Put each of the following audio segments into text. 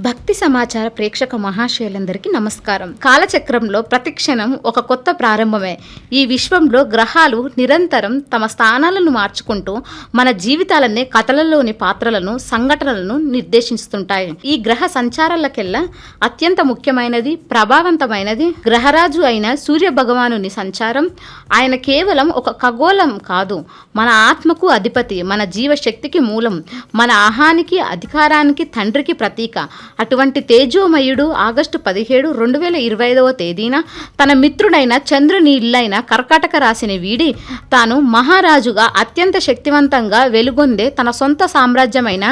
భక్తి సమాచార ప్రేక్షక మహాశయులందరికీ నమస్కారం. కాలచక్రంలో ప్రతిక్షణం ఒక కొత్త ప్రారంభమే. ఈ విశ్వంలో గ్రహాలు నిరంతరం తమ స్థానాలను మార్చుకుంటూ మన జీవితాలనే కథలలోని పాత్రలను సంఘటనలను నిర్దేశిస్తుంటాయి. ఈ గ్రహ సంచారాలకెల్లా అత్యంత ముఖ్యమైనది ప్రభావవంతమైనది గ్రహరాజు అయిన సూర్య భగవానుని సంచారం. ఆయన కేవలం ఒక ఖగోళం కాదు, మన ఆత్మకు అధిపతి, మన జీవశక్తికి మూలం, మన ఆహానికి అధికారానికి తండ్రికి ప్రతీక. అటువంటి తేజోమయుడు ఆగస్టు 17, 2025 తేదీన తన మిత్రుడైన చంద్రుని ఇల్లైన కర్కాటక రాశిని వీడి తాను మహారాజుగా అత్యంత శక్తివంతంగా వెలుగొందే తన సొంత సామ్రాజ్యమైన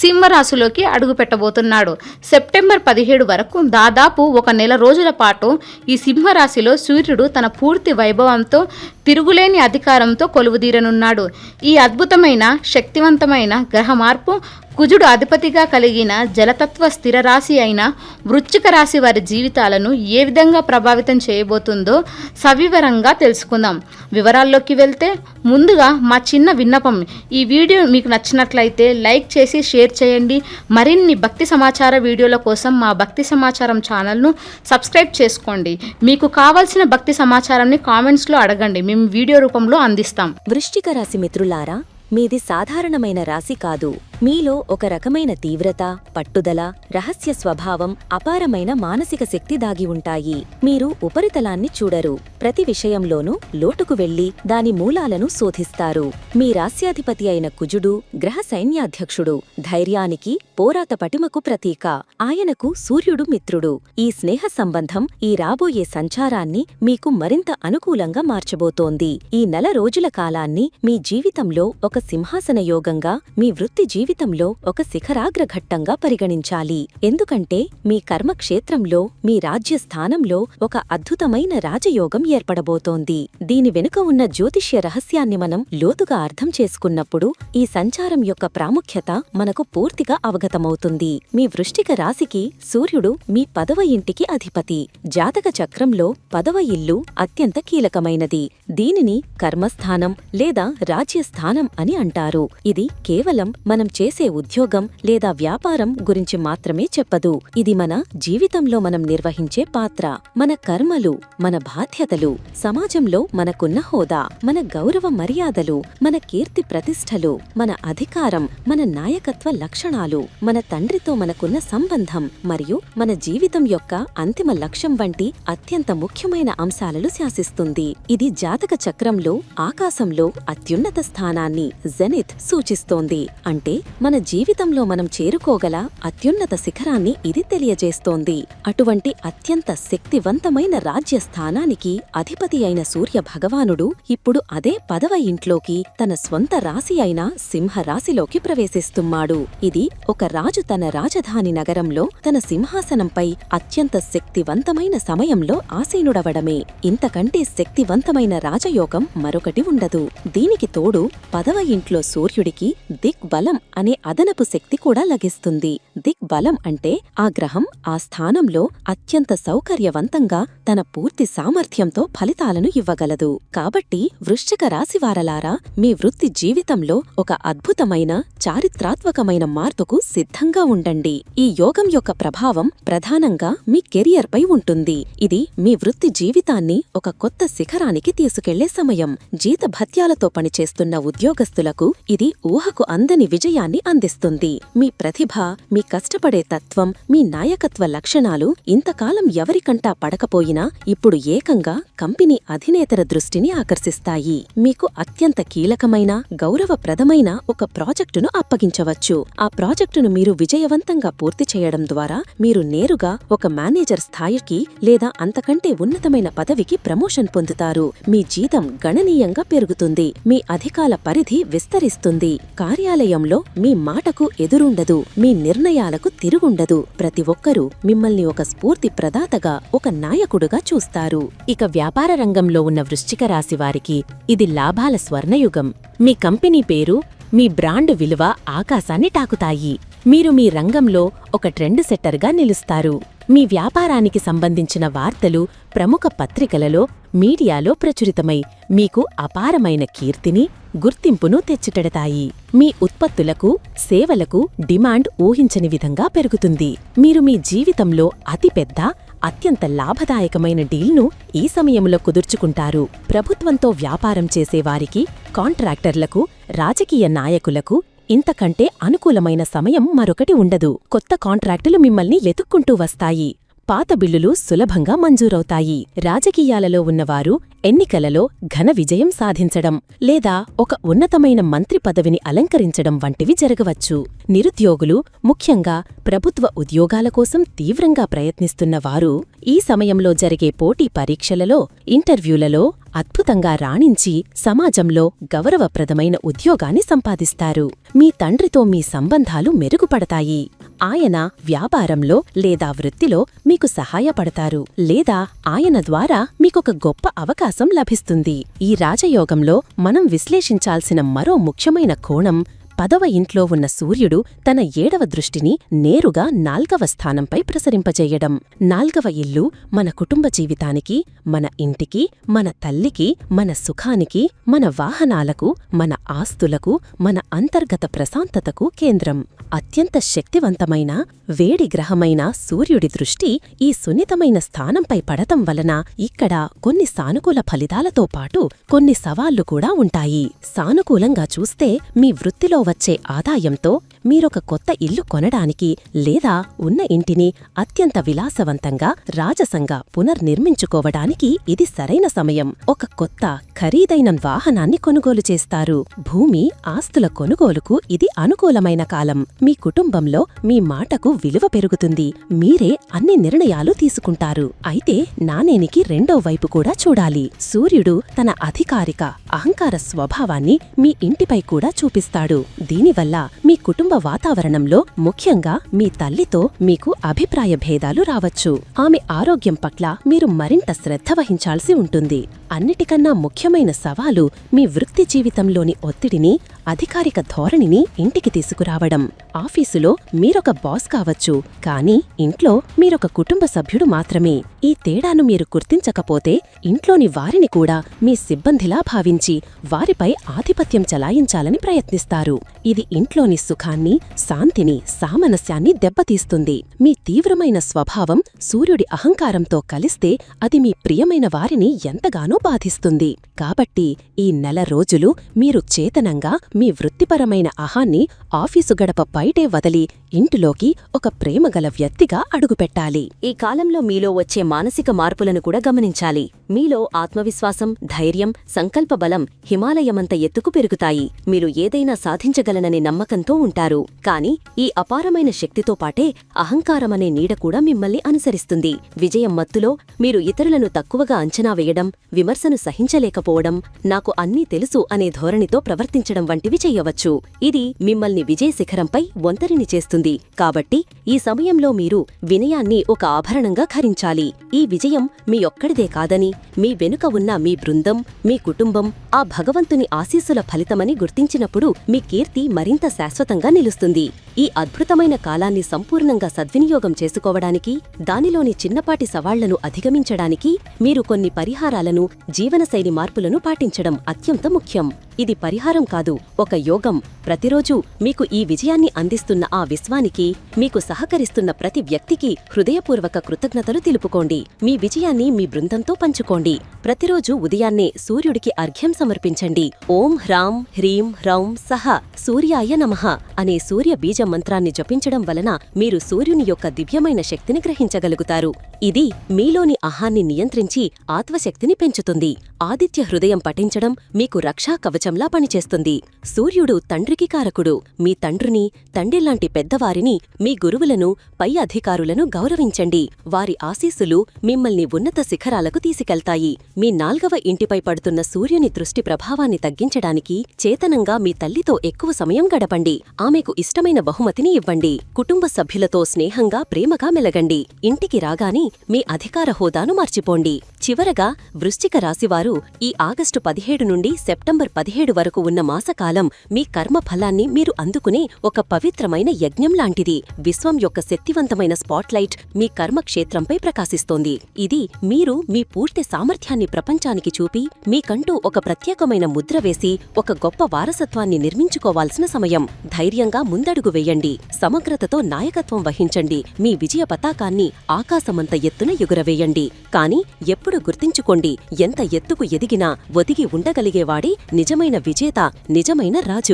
సింహరాశిలోకి అడుగుపెట్టబోతున్నాడు. సెప్టెంబర్ 17 వరకు దాదాపు ఒక నెల రోజుల పాటు ఈ సింహరాశిలో సూర్యుడు తన పూర్తి వైభవంతో తిరుగులేని అధికారంతో కొలువుదీరనున్నాడు. ఈ అద్భుతమైన శక్తివంతమైన గ్రహ మార్పు కుజుడు అధిపతిగా కలిగిన జలతత్వ స్థిర రాశి అయిన వృశ్చిక రాశి వారి జీవితాలను ఏ విధంగా ప్రభావితం చేయబోతుందో సవివరంగా తెలుసుకుందాం. వివరాల్లోకి వెళ్తే ముందుగా మా చిన్న విన్నపం, ఈ వీడియో మీకు నచ్చినట్లయితే లైక్ చేసి షేర్ చేయండి. మరిన్ని భక్తి సమాచార వీడియోల కోసం మా భక్తి సమాచారం ఛానల్ను సబ్స్క్రైబ్ చేసుకోండి. మీకు కావాల్సిన భక్తి సమాచారాన్ని కామెంట్స్లో అడగండి, మేము వీడియో రూపంలో అందిస్తాం. వృశ్చిక రాశి మిత్రులారా, మీది సాధారణమైన రాశి కాదు. మీలో ఒక రకమైన తీవ్రత, పట్టుదల, రహస్య స్వభావం, అపారమైన మానసిక శక్తి దాగి ఉంటాయి. మీరు ఉపరితలాన్ని చూడరు, ప్రతి విషయంలోనూ లోటుకు వెళ్లి దాని మూలాలను శోధిస్తారు. మీ రాస్యాధిపతి అయిన కుజుడు గ్రహ సైన్యాధ్యక్షుడు, ధైర్యానికి, పోరాట పటిమకు ప్రతీక. ఆయనకు సూర్యుడు మిత్రుడు. ఈ స్నేహ సంబంధం ఈ రాబోయే సంచారాన్ని మీకు మరింత అనుకూలంగా మార్చబోతోంది. ఈ నెల రోజుల కాలాన్ని మీ జీవితంలో ఒక సింహాసన యోగంగా, మీ వృత్తి జీవితంలో ఒక శిఖరాగ్రఘట్టంగా పరిగణించాలి. ఎందుకంటే మీ కర్మక్షేత్రంలో, మీ రాజ్యస్థానంలో ఒక అద్భుతమైన రాజయోగం ఏర్పడబోతోంది. దీని వెనుక ఉన్న జ్యోతిష్య రహస్యాన్ని మనం లోతుగా అర్థం చేసుకున్నప్పుడు ఈ సంచారం యొక్క ప్రాముఖ్యత మనకు పూర్తిగా అవగతమవుతుంది. మీ వృశ్చిక రాశికి సూర్యుడు మీ 10వ ఇంటికి అధిపతి. జాతక చక్రంలో 10వ ఇల్లు అత్యంత కీలకమైనది. దీనిని కర్మస్థానం లేదా రాజ్యస్థానం అని అంటారు. ఇది కేవలం మనం చేసే ఉద్యోగం లేదా వ్యాపారం గురించి మాత్రమే చెప్పదు. ఇది మన జీవితంలో మనం నిర్వహించే పాత్ర, మన కర్మలు, మన బాధ్యతలు, సమాజంలో మనకున్న హోదా, మన గౌరవ మర్యాదలు, మన కీర్తి ప్రతిష్టలు, మన అధికారం, మన నాయకత్వ లక్షణాలు, మన తండ్రితో మనకున్న సంబంధం మరియు మన జీవితం యొక్క అంతిమ లక్ష్యం వంటి అత్యంత ముఖ్యమైన అంశాలను శాసిస్తుంది. ఇది జాతక చక్రంలో ఆకాశంలో అత్యున్నత స్థానాన్ని జెనిత్ సూచిస్తోంది. అంటే మన జీవితంలో మనం చేరుకోగల అత్యున్నత శిఖరాన్ని ఇది తెలియజేస్తోంది. అటువంటి అత్యంత శక్తివంతమైన రాజ్యస్థానానికి అధిపతి అయిన సూర్య భగవానుడు ఇప్పుడు అదే 10వ ఇంట్లోకి తన స్వంత రాశి అయిన సింహరాశిలోకి ప్రవేశిస్తున్నాడు. ఇది ఒక రాజు తన రాజధాని నగరంలో తన సింహాసనంపై అత్యంత శక్తివంతమైన సమయంలో ఆసీనుడవడమే. ఇంతకంటే శక్తివంతమైన రాజయోగం మరొకటి ఉండదు. దీనికి తోడు 10వ ఇంట్లో సూర్యుడికి దిగ్బలం అనే అదనపు శక్తి కూడా లభిస్తుంది. దిగ్బలం అంటే ఆ గ్రహం ఆ స్థానంలో అత్యంత సౌకర్యవంతంగా తన పూర్తి సామర్థ్యంతో ఫలితాలను ఇవ్వగలదు. కాబట్టి వృశ్చిక రాశివారలారా, మీ వృత్తి జీవితంలో ఒక అద్భుతమైన చారిత్రాత్మకమైన మార్పుకు సిద్ధంగా ఉండండి. ఈ యోగం యొక్క ప్రభావం ప్రధానంగా మీ కెరియర్పై ఉంటుంది. ఇది మీ వృత్తి జీవితాన్ని ఒక కొత్త శిఖరానికి తీసుకెళ్లే సమయం. జీతభత్యాలతో పనిచేస్తున్న ఉద్యోగస్తులకు ఇది ఊహకు అందని విజయాన్ని అందిస్తుంది. మీ ప్రతిభ, మీ కష్టపడే తత్వం, మీ నాయకత్వ లక్షణాలు ఇంతకాలం ఎవరికంటా పడకపోయినా ఇప్పుడు ఏకంగా కంపెనీ అధినేతల దృష్టిని ఆకర్షిస్తాయి. మీకు అత్యంత కీలకమైన, గౌరవప్రదమైన ఒక ప్రాజెక్టును అప్పగించవచ్చు. ఆ ప్రాజెక్టును మీరు విజయవంతంగా పూర్తి చేయడం ద్వారా మీరు నేరుగా ఒక మేనేజర్ స్థాయికి లేదా అంతకంటే ఉన్నతమైన పదవికి ప్రమోషన్ పొందుతారు. మీ జీతం గణనీయంగా పెరుగుతుంది. మీ అధికార పరిధి విస్తరిస్తుంది. కార్యాలయంలో మీ మాటకు ఎదురుండదు, మీ నిర్ణయాలకు తిరుగుండదు. ప్రతి ఒక్కరూ మిమ్మల్ని ఒక స్ఫూర్తి ప్రదాతగా, ఒక నాయకుడుగా చూస్తారు. ఇక వ్యాపార రంగంలో ఉన్న వృశ్చిక రాశి వారికి ఇది లాభాల స్వర్ణయుగం. మీ కంపెనీ పేరు, మీ బ్రాండ్ విలువ ఆకాశాన్ని తాకుతాయి. మీరు మీ రంగంలో ఒక ట్రెండ్ సెట్టర్గా నిలుస్తారు. మీ వ్యాపారానికి సంబంధించిన వార్తలు ప్రముఖ పత్రికలలో, మీడియాలో ప్రచురితమై మీకు అపారమైన కీర్తిని, గుర్తింపును తెచ్చిపెడతాయి. మీ ఉత్పత్తులకు, సేవలకు డిమాండ్ ఊహించని విధంగా పెరుగుతుంది. మీరు మీ జీవితంలో అతిపెద్ద, అత్యంత లాభదాయకమైన డీల్ను ఈ సమయంలో కుదుర్చుకుంటారు. ప్రభుత్వంతో వ్యాపారం చేసేవారికి, కాంట్రాక్టర్లకు, రాజకీయ నాయకులకు ఇంతకంటే అనుకూలమైన సమయం మరొకటి ఉండదు. కొత్త కాంట్రాక్టులు మిమ్మల్ని వెతుక్కుంటూ వస్తాయి. పాత బిల్లులు సులభంగా మంజూరవుతాయి. రాజకీయాలలో ఉన్నవారు ఎన్నికలలో ఘన విజయం సాధించడం లేదా ఒక ఉన్నతమైన మంత్రి పదవిని అలంకరించడం వంటివి జరగవచ్చు. నిరుద్యోగులు, ముఖ్యంగా ప్రభుత్వ ఉద్యోగాల కోసం తీవ్రంగా ప్రయత్నిస్తున్న వారు ఈ సమయంలో జరిగే పోటీ పరీక్షలలో, ఇంటర్వ్యూలలో అద్భుతంగా రాణించి సమాజంలో గౌరవప్రదమైన ఉద్యోగాన్ని సంపాదిస్తారు. మీ తండ్రితో మీ సంబంధాలు మెరుగుపడతాయి. ఆయన వ్యాపారంలో లేదా వృత్తిలో మీకు సహాయపడతారు, లేదా ఆయన ద్వారా మీకొక గొప్ప అవకాశం లభిస్తుంది. ఈ రాజయోగంలో మనం విశ్లేషించాల్సిన మరో ముఖ్యమైన కోణం, 10వ ఇంట్లో ఉన్న సూర్యుడు తన 7వ దృష్టిని నేరుగా 4వ స్థానంపై ప్రసరింపజేయడం. 4వ ఇల్లు మన కుటుంబ జీవితానికి, మన ఇంటికి, మన తల్లికి, మన సుఖానికి, మన వాహనాలకు, మన ఆస్తులకు, మన అంతర్గత ప్రశాంతతకు కేంద్రం. అత్యంత శక్తివంతమైన, వేడి గ్రహమైన సూర్యుడి దృష్టి ఈ సున్నితమైన స్థానంపై పడటం వలన ఇక్కడ కొన్ని సానుకూల ఫలితాలతో పాటు కొన్ని సవాళ్లు కూడా ఉంటాయి. సానుకూలంగా చూస్తే మీ వృత్తిలో వచ్చే ఆదాయంతో మీరొక కొత్త ఇల్లు కొనడానికి లేదా ఉన్న ఇంటిని అత్యంత విలాసవంతంగా, రాజసంగా పునర్నిర్మించుకోవడానికి ఇది సరైన సమయం. ఒక కొత్త, ఖరీదైన వాహనాన్ని కొనుగోలు చేస్తారు. భూమి, ఆస్తుల కొనుగోలుకు ఇది అనుకూలమైన కాలం. మీ కుటుంబంలో మీ మాటకు విలువ పెరుగుతుంది. మీరే అన్ని నిర్ణయాలు తీసుకుంటారు. అయితే నాణేనికి రెండో వైపు కూడా చూడాలి. సూర్యుడు తన అధికారిక, అహంకార స్వభావాన్ని మీ ఇంటిపై కూడా చూపిస్తాడు. దీనివల్ల మీ కుటుంబ వాతావరణంలో, ముఖ్యంగా మీ తల్లితో మీకు అభిప్రాయ భేదాలు రావచ్చు. ఆమె ఆరోగ్యం పట్ల మీరు మరింత శ్రద్ధ వహించాల్సి ఉంటుంది. అన్నిటికన్నా ముఖ్యమైన సవాలు మీ వృత్తి జీవితంలోని ఒత్తిడిని, అధికారిక ధోరణిని ఇంటికి తీసుకురావడం. ఆఫీసులో మీరొక బాస్ కావచ్చు, కానీ ఇంట్లో మీరొక కుటుంబ సభ్యుడు మాత్రమే. ఈ తేడాను మీరు గుర్తించకపోతే ఇంట్లోని వారిని కూడా మీ సిబ్బందిలా భావించి వారిపై ఆధిపత్యం చలాయించాలని ప్రయత్నిస్తారు. ఇది ఇంట్లోని సుఖాన్ని, శాంతిని, సామరస్యాన్ని దెబ్బతీస్తుంది. మీ తీవ్రమైన స్వభావం సూర్యుడి అహంకారంతో కలిస్తే అది మీ ప్రియమైన వారిని ఎంతగానో బాధిస్తుంది. కాబట్టి ఈ నెల రోజులు మీరు చేతనంగా మీ వృత్తిపరమైన అహాన్ని ఆఫీసు గడప బయటే వదిలి ఇంటిలోకి ఒక ప్రేమగల వ్యక్తిగా అడుగుపెట్టాలి. ఈ కాలంలో మీలో వచ్చే మానసిక మార్పులను కూడా గమనించాలి. మీలో ఆత్మవిశ్వాసం, ధైర్యం, సంకల్పబలం హిమాలయమంత ఎత్తుకు పెరుగుతాయి. మీరు ఏదైనా సాధించగలననే నమ్మకంతో ఉంటారు. కాని ఈ అపారమైన శక్తితో పాటే అహంకారమనే నీడ కూడా మిమ్మల్ని అనుసరిస్తుంది. విజయం మత్తులో మీరు ఇతరులను తక్కువగా అంచనా వేయడం, విమర్శను సహించలేకపోవడం, నాకు అన్నీ తెలుసు అనే ధోరణితో ప్రవర్తించడం వంటివి చెయ్యవచ్చు. ఇది మిమ్మల్ని విజయ శిఖరంపై ఒంటరిని చేస్తుంది. కాబట్టి ఈ సమయంలో మీరు వినయాన్ని ఒక ఆభరణంగా ధరించాలి. ఈ విజయం మీ ఒక్కడిదే కాదని, మీ వెనుక ఉన్న మీ బృందం, మీ కుటుంబం ఆ భగవంతుని ఆశీస్సుల ఫలితమని గుర్తించినప్పుడు మీ కీర్తి మరింత శాశ్వతంగా నిలుస్తుంది. ఈ అద్భుతమైన కాలాన్ని సంపూర్ణంగా సద్వినియోగం చేసుకోవడానికి, దానిలోని చిన్నపాటి సవాళ్లను అధిగమించడానికి మీరు కొన్ని పరిహారాలను, జీవనశైలి మార్పులను పాటించడం అత్యంత ముఖ్యం. ఇది పరిహారం కాదు, ఒక యోగం. ప్రతిరోజూ మీకు ఈ విజయాన్ని అందిస్తున్న ఆ విశ్వానికి, మీకు సహకరిస్తున్న ప్రతి వ్యక్తికి హృదయపూర్వక కృతజ్ఞతలు తెలుపుకోండి. మీ విజయాన్ని మీ బృందంతో పంచుకోండి. ప్రతిరోజు ఉదయాన్నే సూర్యుడికి అర్ఘ్యం సమర్పించండి. ఓం హ్రాం హ్రీం హ్రౌం సహ సూర్యాయ నమః అనే సూర్య బీజ మంత్రాన్ని జపించడం వలన మీరు సూర్యుని యొక్క దివ్యమైన శక్తిని గ్రహించగలుగుతారు. ఇది మీలోని అహాన్ని నియంత్రించి ఆత్మశక్తిని పెంచుతుంది. ఆదిత్య హృదయం పఠించడం మీకు రక్షా కవచంలా పనిచేస్తుంది. సూర్యుడు తండ్రికి కారకుడు. మీ తండ్రిని, తండ్రిలాంటి పెద్దవారిని, మీ గురువులను, పై అధికారులను గౌరవించండి. వారి ఆశీస్సులు మిమ్మల్ని ఉన్నత శిఖరాలకు తీసుకెళ్తాయి. మీ 4వ ఇంటిపై పడుతున్న సూర్యుని దృష్టి ప్రభావాన్ని తగ్గించడానికి చేతనంగా మీ తల్లితో ఎక్కువ సమయం గడపండి. ఆమెకు ఇష్టమైన బహుమతిని ఇవ్వండి. కుటుంబ సభ్యులతో స్నేహంగా, ప్రేమగా మెలగండి. ఇంటికి రాగాని మీ అధికార హోదాను మర్చిపోండి. చివరగా వృశ్చిక రాశివారు ఈ ఆగస్టు 17 నుండి సెప్టెంబర్ 17 వరకు ఉన్న మాసకాలం మీ కర్మ ఫలాన్ని మీరు అందుకునే ఒక పవిత్రమైన యజ్ఞం లాంటిది. విశ్వం యొక్క శక్తివంతమైన స్పాట్లైట్ మీ కర్మక్షేత్రంపై ప్రకాశిస్తోంది. ఇది మీరు మీ పూర్తి సామర్థ్యాన్ని ప్రపంచానికి చూపి మీకంటూ ఒక ప్రత్యేకమైన ముద్ర వేసి ఒక గొప్ప వారసత్వాన్ని నిర్మించుకోవాల్సిన సమయం. ధైర్యంగా ముందడుగు వేయండి. సమగ్రతతో నాయకత్వం వహించండి. మీ విజయ పతాకాన్ని ఆకాశమంత ఎత్తున ఎగురవేయండి. కాని ఎప్పుడు గుర్తించుకోండి, ఎంత ఎత్తుకు ఎదిగినా ఒదిగి ఉండగలిగేవాడే నిజమైన విజేత, నిజమైన రాజు.